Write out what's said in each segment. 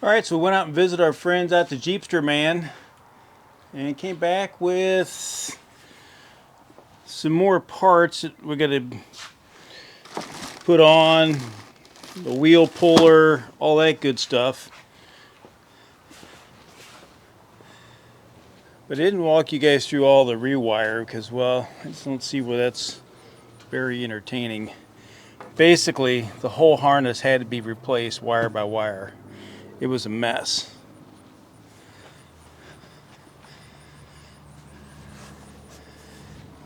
Alright, so we went out and visited our friends at the Jeepster Man and came back with some more parts that we're going to put on, the wheel puller, all that good stuff. But I didn't walk you guys through all the rewire because, well, I just don't see where that's very entertaining. Basically, the whole harness had to be replaced wire by wire. It was a mess.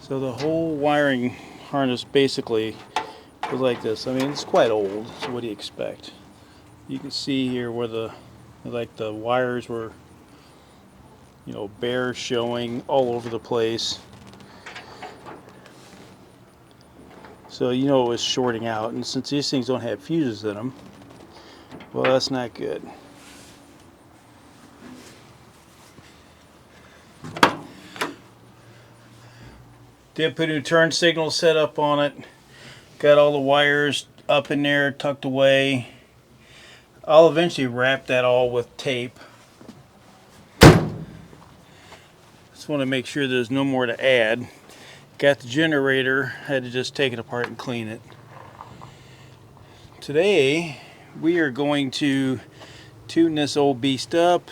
So the whole wiring harness basically was like this. I mean, it's quite old, so what do you expect? You can see here where the wires were, bare, showing all over the place. So it was shorting out, and since these things don't have fuses in them, well, that's not good. Did put a new turn signal set up on it. Got all the wires up in there, tucked away. I'll eventually wrap that all with tape. Just want to make sure there's no more to add. Got the generator, had to just take it apart and clean it. Today we are going to tune this old beast up.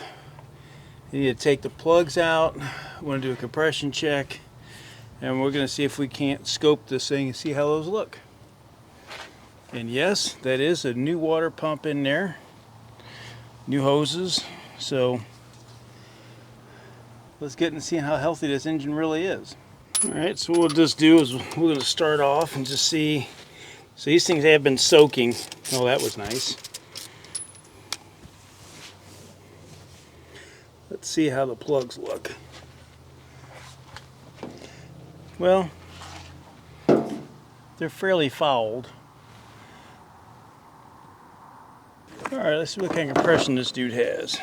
I need to take the plugs out. I want to do a compression check, and we're going to see if we can't scope this thing and see how those look. And yes, that is a new water pump in there, new hoses. So let's get and see how healthy this engine really is. Alright, so what we'll just do is we're going to start off and just see. So these things have been soaking. Oh, that was nice. Let's see how the plugs look. Well, they're fairly fouled. Alright, let's see what kind of compression this dude has.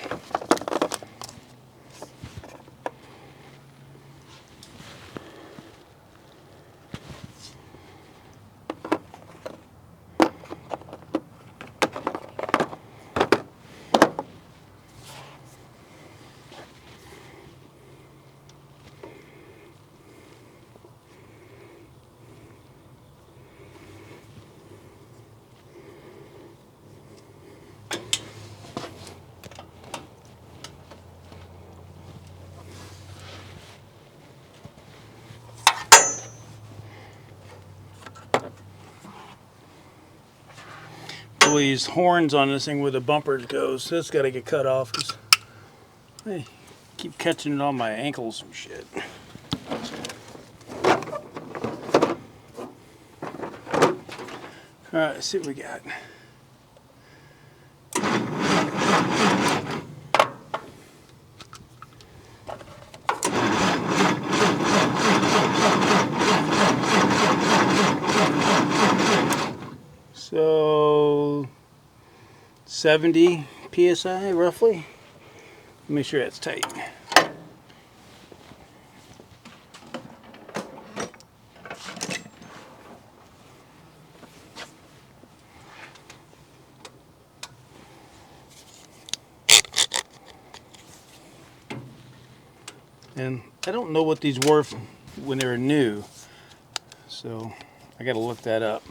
These horns on this thing where the bumpers goes, so that's got to get cut off because I keep catching it on my ankles and shit. Alright, let's see what we got. So 70 psi roughly. Make sure that's tight. And I don't know what these were when they were new, so I got to look that up.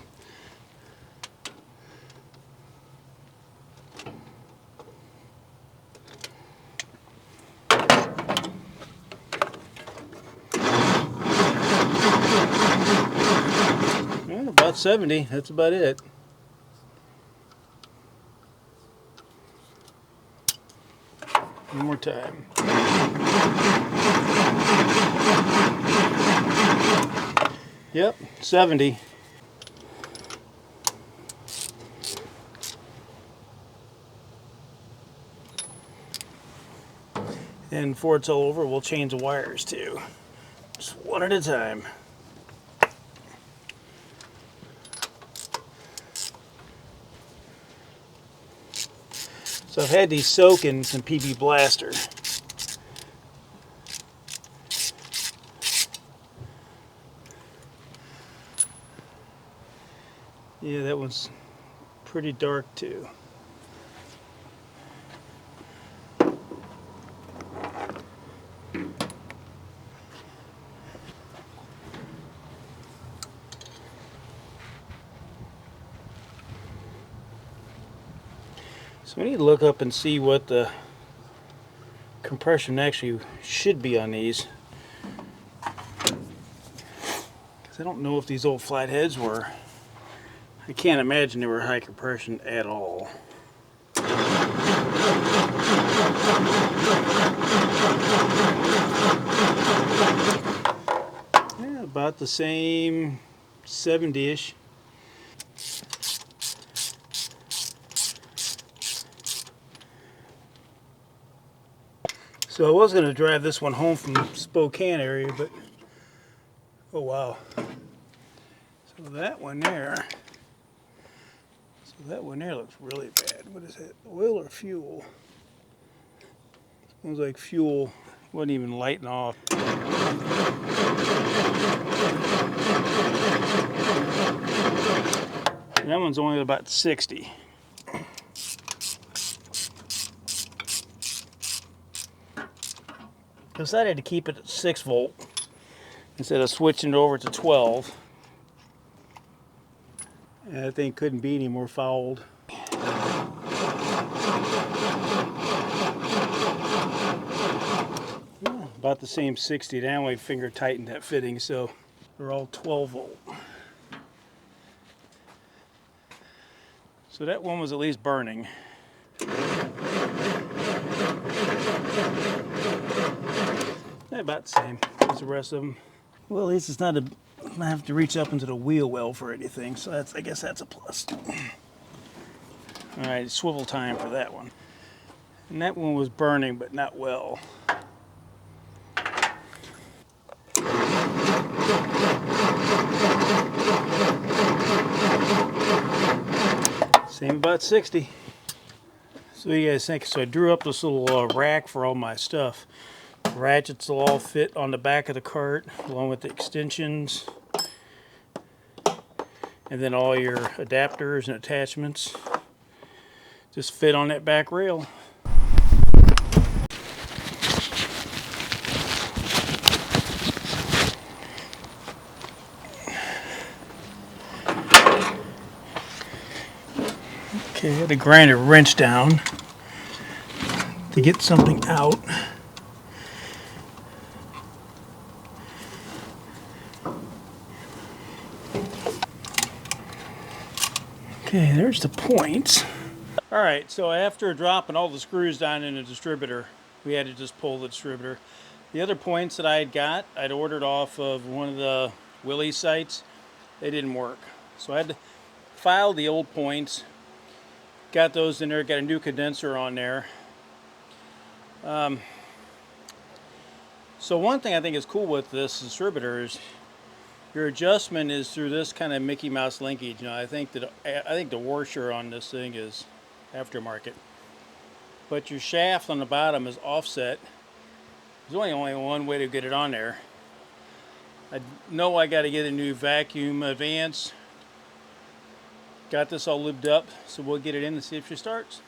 Well, about 70, that's about it. One more time. Yep, 70. And before it's all over, we'll change the wires too. Just one at a time. So I've had these soak in some PB Blaster. Yeah, that one's pretty dark too. So we need to look up and see what the compression actually should be on these. Because I don't know if these old flatheads were. I can't imagine they were high compression at all. Yeah, about the same 70-ish. So I was going to drive this one home from Spokane area, but oh wow. So that one there looks really bad. What is that? Oil or fuel? Smells like fuel. Wasn't even lighting off. And that one's only about 60. Decided to keep it at 6 volt instead of switching it over to 12. And that thing couldn't be any more fouled. About the same 60. Now my finger tightened that fitting, so they're all 12 volt. So that one was at least burning. About the same as the rest of them. Well, at least it's not I have to reach up into the wheel well for anything, so I guess that's a plus. All right, swivel time for that one. And that one was burning, but not well. Same about 60. So what do you guys think? So I drew up this little rack for all my stuff. The ratchets will all fit on the back of the cart, along with the extensions. And then all your adapters and attachments just fit on that back rail. Okay, I had to grind a wrench down to get something out. Okay, there's the points. All right, so after dropping all the screws down in the distributor, we had to just pull the distributor. The other points that I had got, I'd ordered off of one of the Willys sites. They didn't work. So I had to file the old points. Got those in there, got a new condenser on there. So one thing I think is cool with this distributor is your adjustment is through this kind of Mickey Mouse linkage. I think the washer on this thing is aftermarket, but your shaft on the bottom is offset. There's only one way to get it on there. I know I got to get a new vacuum advance. Got this all lubed up, so we'll get it in and see if she starts.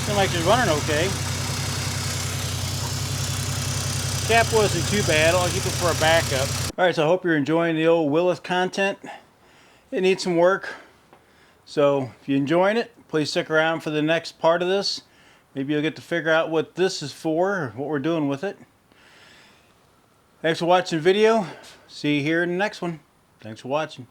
Seems like she's running okay. Cap wasn't too bad. I'll keep it for a backup. All right, so I hope you're enjoying the old Willys content. It needs some work. So if you're enjoying it, please stick around for the next part of this. Maybe you'll get to figure out what this is for or what we're doing with it. Thanks for watching the video. See you here in the next one. Thanks for watching.